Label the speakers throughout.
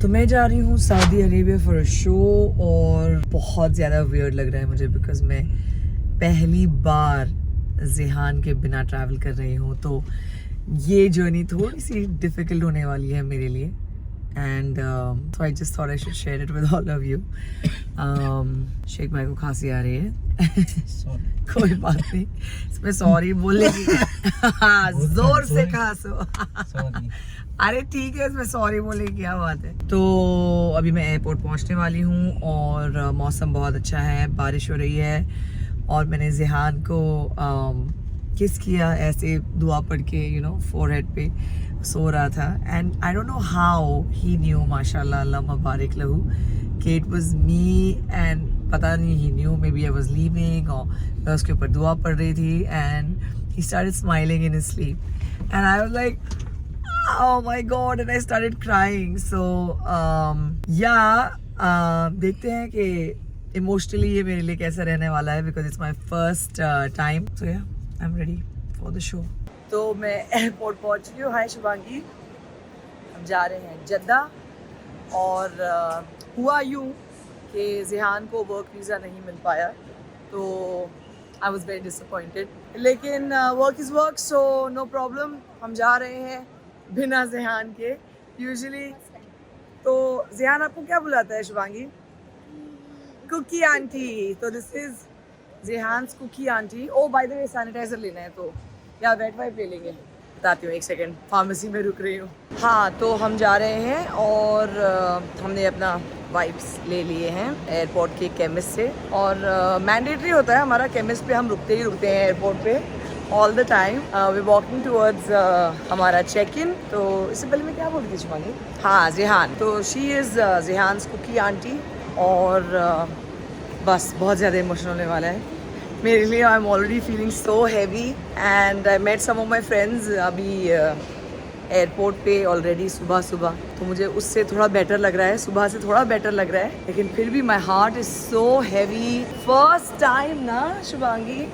Speaker 1: तो मैं जा रही हूँ Saudi Arabia for a show और बहुत ज़्यादा वियर्ड लग रहा है मुझे बिकॉज मैं पहली बार ज़िहान के बिना ट्रैवल कर रही हूँ। तो ये जर्नी थोड़ी सी डिफ़िकल्ट होने वाली है मेरे लिए and so I just thought I should share it with all of you. Sheikh भाई को खांसी आ रही है कोई बात नहीं, इसमें सॉरी बोलेगी जोर से खांसो अरे ठीक है, इसमें सॉरी बोले क्या बात है। तो अभी मैं एयरपोर्ट पहुंचने वाली हूँ और मौसम बहुत अच्छा है, बारिश हो रही है और मैंने ज़िहान को किस किया ऐसे दुआ पढ़ के, यू नो, फोरहेड पे सो रहा था and I don't know how he new, माशाल्लाह अल्लाह मुबारक लहू, कि इट वाज मी एंड पता नहीं he knew, maybe I was leaving और मैं उसके ऊपर दुआ पढ़ रही थी and he started smiling in his sleep and I was like oh my god and I started crying so देखते हैं कि इमोशनली ये मेरे लिए कैसा रहने वाला है because it's my first time. So yeah I am ready for the show. तो मैं एयरपोर्ट पहुंच चुकी हूँ। हाय शिवांगी, हम जा रहे हैं जद्दा और हुआ यूँ कि ज़िहान को वर्क वीज़ा नहीं मिल पाया तो आई वॉज वेरी डिसअपॉइंटेड, लेकिन work is work so no problem. हम जा रहे हैं बिना ज़िहान के। यूजुअली तो ज़िहान आपको क्या बुलाता है शिवांगी? Cookie aunty. तो this is Zihan's cookie aunty. Oh by the way sanitiser लेना है तो या वेट वाइप ले लेंगे, बताती हूँ, एक सेकेंड, फार्मेसी में रुक रही हूँ। हाँ, तो हम जा रहे हैं और हमने अपना वाइप्स ले लिए हैं एयरपोर्ट के केमिस्ट से और मैंडेटरी होता है हमारा, केमिस्ट पे हम रुकते हैं एयरपोर्ट पे all the time. We walking towards हमारा चेक इन। तो इससे पहले मैं क्या बोल रही थी शिवानी? हाँ, ज़िहान। तो शी इज़ ज़िहान्स कुकी आंटी और बस बहुत ज़्यादा इमोशनल होने वाला है मेरे लिए। I am already feeling so heavy and I met some of my friends अभी एयरपोर्ट पे ऑलरेडी सुबह, तो मुझे उससे थोड़ा बेटर लग रहा है, सुबह से थोड़ा बेटर लग रहा है, लेकिन फिर भी my heart is so heavy. First time ना शिवांगी?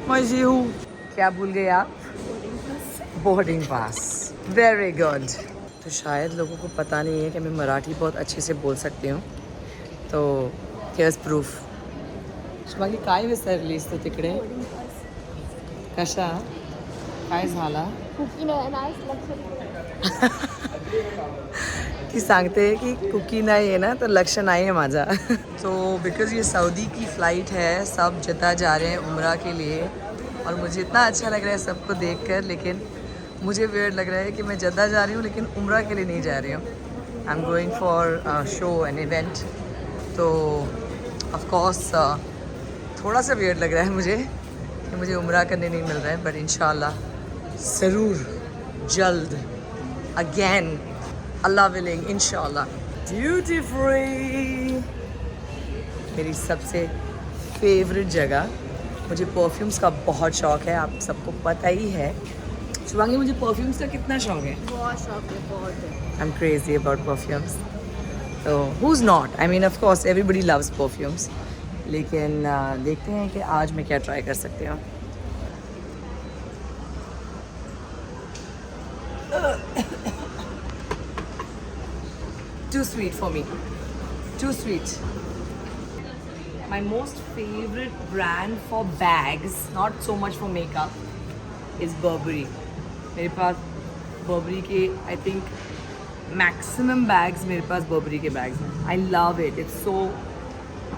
Speaker 1: मजी हूँ। क्या भूल गए आप? Boarding pass. Very good. तो शायद लोगों को पता नहीं है कि मैं मराठी बहुत अच्छे से बोल सकती हूँ, तो हियर्स प्रूफ। शिवांगी काय विसरलीस तू तिकडे? कशा काय झाला? ती सांगते की कुकी नाही आहे ना, तर लक्ष नाही आहे माझा। तो बिकॉज ये सऊदी की फ़्लाइट है, सब जद्दा जा रहे हैं उम्रा के लिए और मुझे इतना अच्छा लग रहा है सबको देखकर, लेकिन मुझे वियर्ड लग रहा है कि मैं जद्दा जा रही हूँ लेकिन उम्रा के लिए नहीं जा रही हूँ। आई am going for show an event. तो ऑफ कोर्स थोड़ा सा वियर्ड लग रहा है मुझे कि मुझे उम्रा करने नहीं मिल रहा है, बट इंशाल्लाह ज़रूर जल्द अगेन, अल्लाह विलिंग, इंशाल्लाह। ड्यूटी फ्री मेरी सबसे फेवरेट जगह। मुझे परफ्यूम्स का बहुत शौक़ है, आप सबको पता ही है। शिवांगी, मुझे परफ्यूम्स का कितना शौक़ है?
Speaker 2: बहुत शौक है, बहुत है।
Speaker 1: I am crazy about perfumes. तो who's not? I mean of course everybody loves perfumes, लेकिन देखते हैं कि आज मैं क्या ट्राई कर सकती हूँ। Too sweet for me. Too sweet. My most favorite brand for bags, not so much for makeup, is Burberry. मेरे पास Burberry के I think maximum bags मेरे पास Burberry के bags हैं. I love it. It's so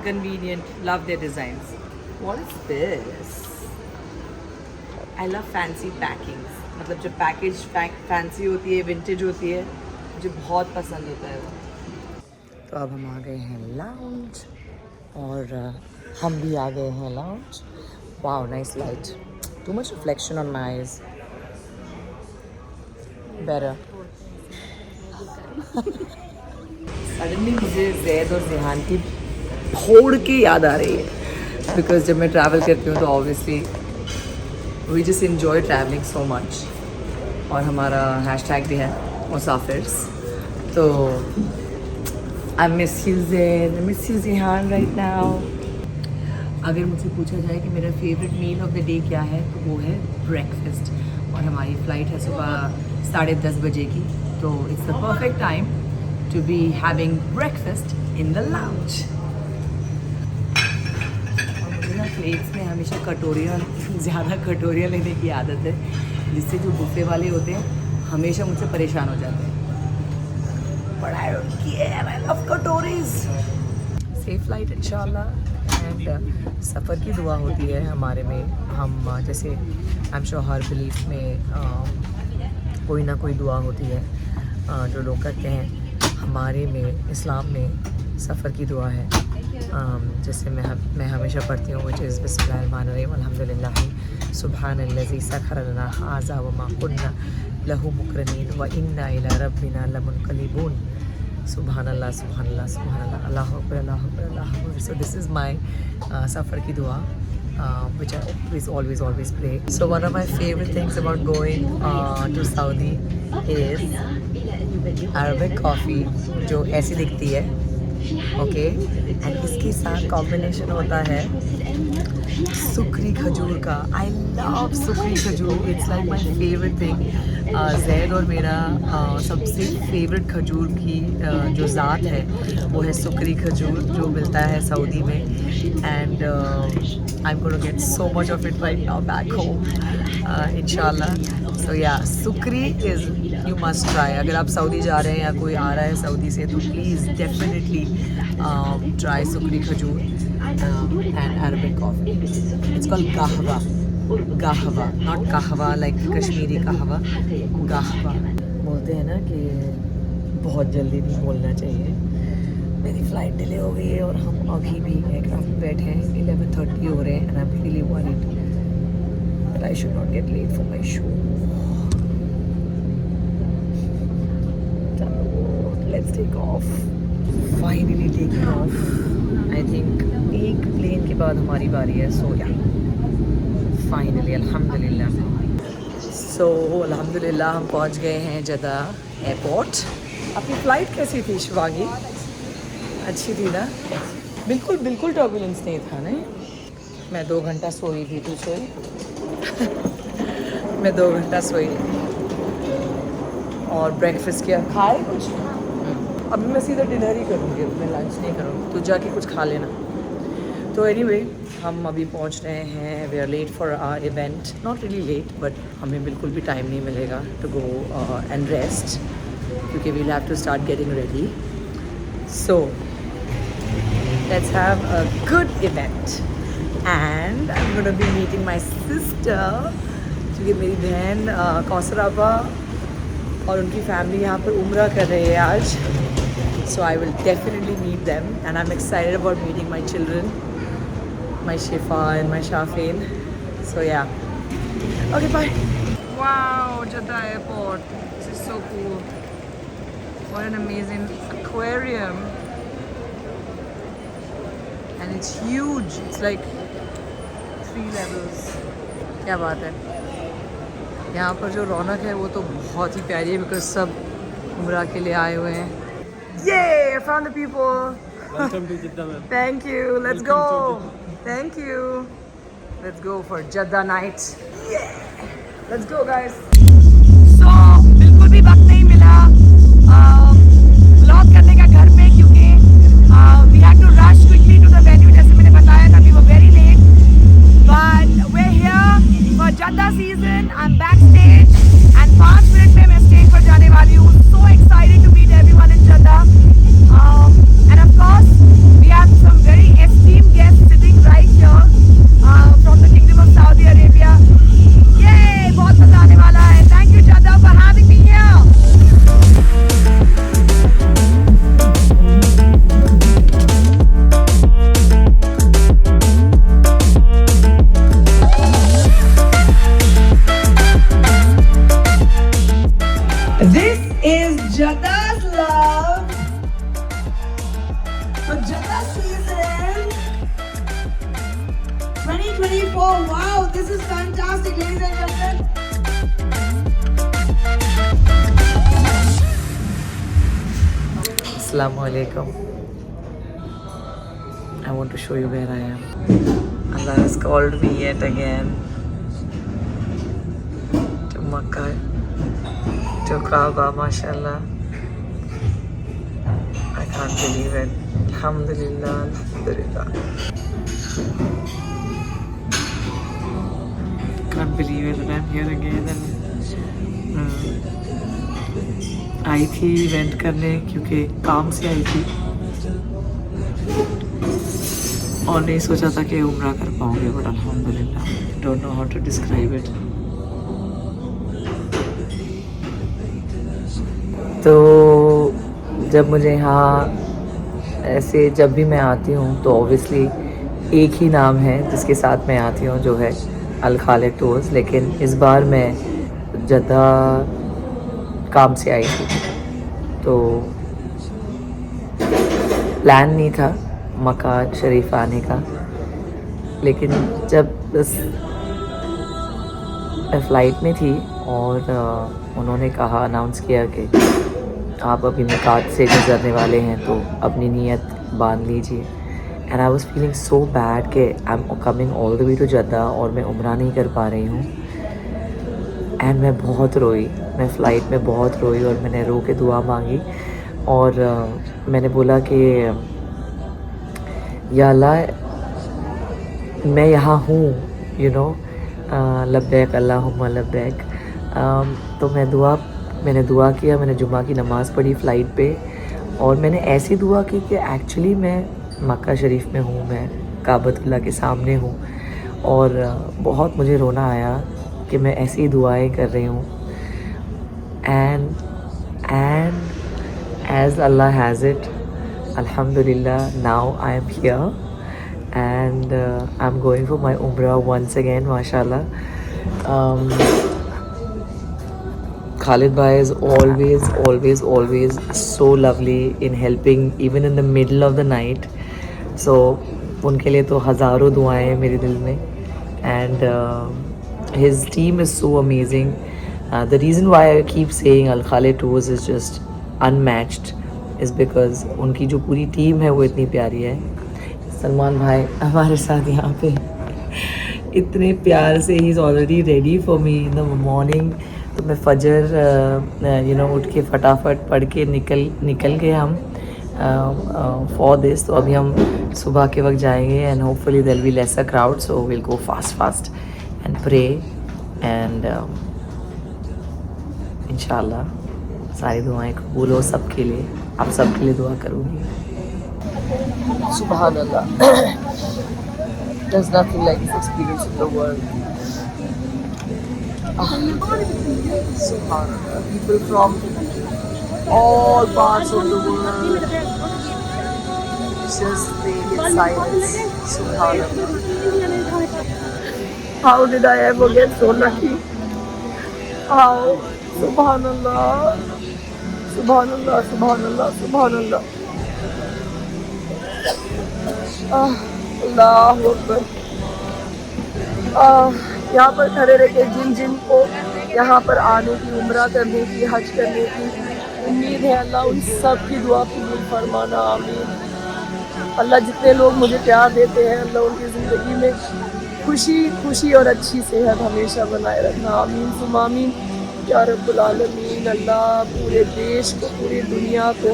Speaker 1: convenient. Love their designs. What is this? I love fancy packings. मतलब जब package fancy होती है, vintage होती है, मुझे बहुत पसंद होता है वो। तो अब हम आ गए हैं लाउंज और हम भी आ गए हैं lounge. Wow, nice light, too much reflection on my eyes, better. Suddenly मुझे जैद और ज़िहान की फोड़ के याद आ रही है बिकॉज जब मैं ट्रैवल करती हूँ तो obviously we just enjoy travelling so much, और हमारा हैशटैग भी है मुसाफिर्स। तो I miss you Zaid, I miss you Zihan right now. अगर मुझसे पूछा जाए कि मेरा favourite meal of the day क्या है तो वो है ब्रेकफास्ट, और हमारी फ़्लाइट है सुबह 10:30 बजे की, So it's the perfect time to be having breakfast in the lounge. और मुझे ना प्लेट्स में हमेशा कटोरियाँ ज़्यादा कटोरियाँ लेने की आदत है, जिससे जो बुफे वाले होते हैं हमेशा मुझसे परेशान हो जाते हैं. But I don't care, I love कटोरीज. सेफ फ्लाइट इंशाल्लाह. एंड सफ़र की दुआ होती है हमारे में. हम जैसे आई एम श्योर हर बिलीफ में कोई ना कोई दुआ होती है जो लोग करते हैं. हमारे में इस्लाम में सफ़र की दुआ है, जैसे मैं हमेशा पढ़ती हूँ, विच इज़ बिस्मिल्लाहिर्रहमानिर्रहीम अल्हम्दुलिल्लाहि सुब्हानल्लज़ी सख़र लना हाज़ा व मा कुन्ना लहू मुक़रिनीन व इन्ना इला रब्बिना लमुनक़लिबून. Subhanallah, Subhanallah, Subhanallah, Allahu Akbar, Allahu Akbar, Allahu Akbar. So this is my safar ki dua, which I always pray. So one of my favorite things about going to Saudi is Arabic coffee, जो ऐसी दिखती है, okay, and इसके साथ combination होता है सुकरी खजूर का. I love सुकरी खजूर. It's like my favorite thing. Zaid और मेरा सबसे फेवरेट खजूर की जो ज़ात है वो है सुकरी खजूर, जो मिलता है सऊदी में. And I am going to get so much of it right now back home इंशाल्लाह. सो या, सुकरी इज़ यू मस्ट ट्राई. अगर आप सऊदी जा रहे हैं या कोई आ रहा है सऊदी से तो प्लीज़ डेफिनेटली ट्राई सुकरी खजूर and Arabic coffee. It's called कहवा. गाहवा, नॉट कहवा लाइक कश्मीरी कहवा, गाहवा. बोलते हैं ना कि बहुत जल्दी नहीं बोलना चाहिए. मेरी फ़्लाइट डिले हो गई है और हम अभी भी एयरक्राफ्ट में बैठे हैं. 11:30 हो रहे हैं and I am really worried that I should not get late for my show. Let's take off. Finally taking off. I think एक प्लेन के बाद हमारी बारी है. सो या, फाइनली अल्हम्दुलिल्लाह. सो अल्हम्दुलिल्लाह हम पहुंच गए हैं जद्दा एयरपोर्ट. अपनी फ़्लाइट कैसी थी शिवांगी? अच्छी थी ना? बिल्कुल टर्बुलेंस नहीं था. नहीं, मैं 2 घंटा सोई थी. तू सोई? मैं 2 घंटा सोई और ब्रेकफास्ट किया. खाए कुछ? अभी मैं सीधा डिनर ही करूँगी, मैं लंच नहीं करूँगी. तू जाके कुछ खा लेना. तो एनीवे हम अभी पहुंच रहे हैं. We are late for our event. Not really late, but हमें बिल्कुल भी टाइम नहीं मिलेगा टू गो एंड रेस्ट, क्योंकि we'll have to start getting ready. So let's have a good event and I am gonna be meeting my sister, क्योंकि मेरी बहन कौसर आपा और उनकी फैमिली यहाँ पर उम्रा कर रहे हैं आज. So I will definitely meet them and I'm excited about meeting my children, my Shifa and my Shafin. So yeah. Okay, bye. Wow, Jeddah Airport. This is so cool. What an amazing aquarium. And it's huge. It's like 3 levels. क्या बात है. यहाँ पर जो रौनक है वो तो बहुत ही प्यारी है, बिकॉज सब उम्रा के लिए आए हुए हैं. Yay! I found the people.
Speaker 3: Welcome to Jeddah, ma'am.
Speaker 1: Thank you. Let's go. Thank you. Let's go for Jeddah night. Yeah. Let's go, guys. So बिल्कुल भी वक्त नहीं मिला व्लॉग करने का घर पे, क्योंकि we had to rush quickly to the venue. जैसे मैंने बताया था, we were very late. But we're here for Jeddah season. I'm backstage and 5 minute में मैं स्टेज पर जाने वाली हूँ. So excited to meet everyone in Jeddah. And of course, we have some very esteemed guests sitting right here from the Kingdom of Saudi Arabia. Yay! बहुत मजा आने वाला है. Thank you Jeddah for having me here. This is Jeddah's love for Jeddah season 2024. Wow, this is fantastic, ladies and gentlemen. Assalamu alaikum. I want to show you where I am. Allah has called me yet again to Makkah. to Kaaba, mashallah. I can't believe it. Alhamdulillah, alhamdulillah. Can't believe it that I'm here again. And आई थी event करने क्योंकि काम से आई थी और नहीं सोचा था कि उम्रा कर पाऊंगे, बट अल्हम्दुलिल्लाह, don't know how to describe it. तो जब मुझे यहाँ ऐसे जब भी मैं आती हूँ तो ऑब्वियसली एक ही नाम है जिसके साथ मैं आती हूँ, जो है अल खालिद टूर्स। लेकिन इस बार मैं जद्दा काम से आई थी, तो प्लान नहीं था मक्का शरीफ आने का। लेकिन जब बस मैं फ़्लाइट में थी और उन्होंने कहा, अनाउंस किया कि आप अभी मिकात से गुजरने वाले हैं तो अपनी नीयत बांध लीजिए। And I was feeling so bad कि I am coming all the way to Jeddah और मैं उम्रा नहीं कर पा रही हूँ। एंड मैं बहुत रोई, मैं फ़्लाइट में बहुत रोई और मैंने रो के दुआ मांगी और मैंने बोला कि या अल्लाह मैं यहाँ हूँ, यू नो, लब्बैक अल्लाहुम्मा लब्बैक। तो मैंने दुआ किया, मैंने जुम्मा की नमाज़ पढ़ी फ़्लाइट पे और मैंने ऐसी दुआ की कि एक्चुअली मैं मक्का शरीफ में हूँ, मैं काबतुल्लाह के सामने हूँ और बहुत मुझे रोना आया कि मैं ऐसी दुआएं कर रही हूँ। And as Allah has it, अल्हम्दुलिल्लाह, now I am here and I'm going for my umrah once again, mashallah. Khalid bhai is always so lovely in helping even in the middle of the night. So उनके लिए तो हज़ारों दुआएं हैं मेरे दिल में। And his team is so amazing. The reason why I keep saying Al Khalid Tours is just unmatched is because उनकी जो पूरी टीम है वो इतनी प्यारी है। सलमान भाई हमारे साथ यहाँ पे इतने प्यार से, he is already ready for me in the morning. तो मैं फजर उठ के फटाफट पढ़ के निकल गए हम फॉर दिस। तो अभी हम सुबह के वक्त जाएंगे and hopefully there will be lesser crowd, so will go fast and pray and इंशाल्लाह सारी दुआएं कबूल हो सबके लिए। आप सबके लिए दुआ करूँगी। Subhanallah. There's nothing like this experience in the world. Subhanallah. People from all parts of the world just staying in silence. Subhanallah. How did I ever get so lucky? How? Subhanallah. Subhanallah. Subhanallah. Subhanallah. अल्लाह अकबर। यहाँ पर खड़े रह के जिन को यहाँ पर आने की, उम्रा करने की, हज करने की उम्मीद है, अल्लाह उन सब की दुआ कबूल फरमाना, आमीन। अल्लाह जितने लोग मुझे प्यार देते हैं, अल्लाह उनकी ज़िंदगी में खुशी और अच्छी सेहत हमेशा बनाए रखना, आमीन सुम आमीन या रब्बुल आलमीन। अल्लाह पूरे देश को, पूरी दुनिया को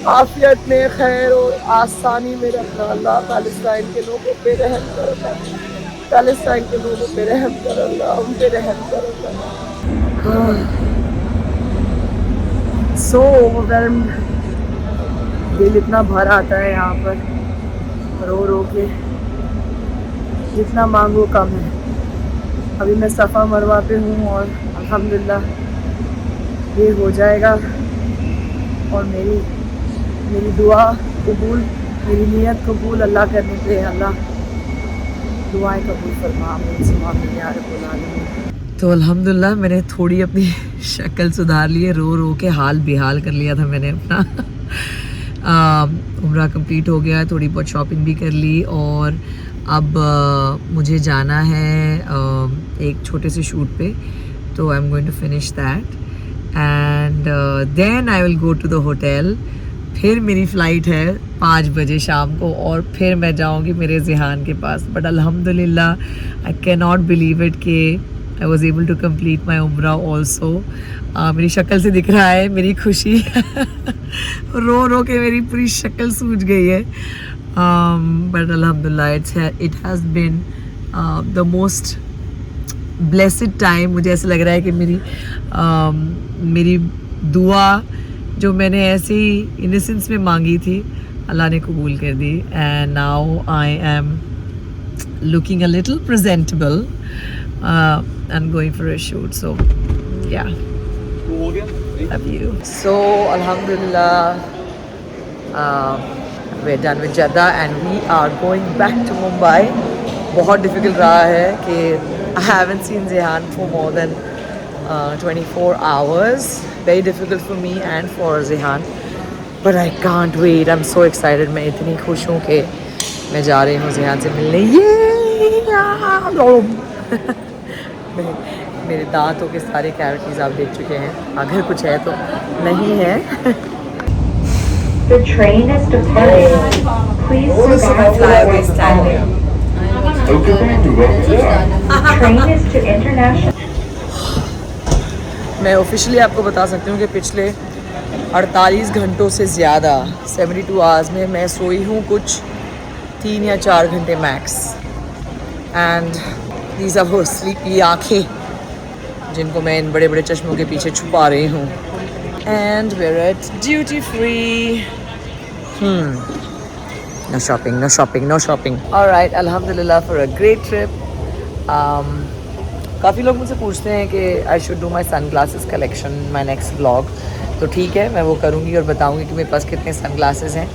Speaker 1: आफियत में, खैर और आसानी में रखना। अल्लाह पैलेस्टाइन के लोगों पे रहम कर, पैलेस्टाइन के लोगों पे रहम कर, अल्लाह उन पे रहम कर। सो ओवरवेल्म्ड, दिल इतना भर आता है यहाँ पर रो के, जितना मांगो कम है। अभी मैं सफ़ा मरवा पे हूँ और अल्हम्दुलिल्लाह ये हो जाएगा और मेरी दुआ कबूल, मेरी नियत कबूल अल्लाह करने पे, अल्लाह दुआएं कबूल फरमा, आमीन या रब्बुल आलमीन। तो अल्हम्दुलिल्लाह मैंने थोड़ी अपनी शक्ल सुधार ली है, रो के हाल बेहाल कर लिया था मैंने अपना। उम्रा कंप्लीट हो गया, थोड़ी बहुत शॉपिंग भी कर ली और अब मुझे जाना है एक छोटे से शूट पे, तो I am going to finish that and then I will go to the hotel. फिर मेरी फ़्लाइट है 5 बजे शाम को और फिर मैं जाऊंगी मेरे ज़िहान के पास। बट अल्हम्दुलिल्लाह I can not believe it कि I was able to complete my umrah also. मेरी शक्ल से दिख रहा है मेरी खुशी रो रो के मेरी पूरी शक्ल सूज गई है. But alhamdulillah it has been the most blessed time. मुझे ऐसा लग रहा है कि मेरी दुआ जो मैंने ऐसे ही इनोसेंस में मांगी थी अल्लाह ने कबूल कर दी. And now I am looking a little presentable and going for a shoot. So yeah love you. So alhamdulillah we're done with Jeddah and we are going back to Mumbai. बहुत difficult रहा है कि I haven't seen Zehan for more than 24 hours. Very difficult for me and for Zehan. But I can't wait. I'm so excited. मैं इतनी खुश हूँ कि मैं जा रही हूँ ज़ेहान से मिलने. मेरे दांतों के सारे कैविटीज़ आप देख चुके हैं. अगर कुछ है तो नहीं है.
Speaker 3: The train is departing. Please survive
Speaker 1: Flyaway standing.
Speaker 3: Train is to international.
Speaker 1: मैं ऑफिशियली आपको बता सकती हूँ कि पिछले 48 घंटों से ज़्यादा 72 आवर्स में मैं सोई हूँ कुछ 3 या 4 घंटे मैक्स. एंड दीज आर वो स्लीपी आँखें जिनको मैं इन बड़े बड़े चश्मों के पीछे छुपा रही हूँ. And we're at duty free. No shopping, no shopping, no shopping. All right, alhamdulillah for a great trip. काफ़ी लोग मुझसे पूछते हैं कि I should do my sunglasses collection my next blog. तो ठीक है, मैं वो करूँगी और बताऊँगी कि मेरे पास कितने सन ग्लासेस हैं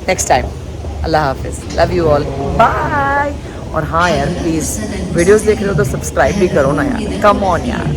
Speaker 1: नेक्स्ट टाइम. अल्लाह हाफिज़. Love you all. बाय. और हाँ यार प्लीज़ वीडियोस देख रहे हो तो सब्सक्राइब भी करो ना यार. कम ऑन यार.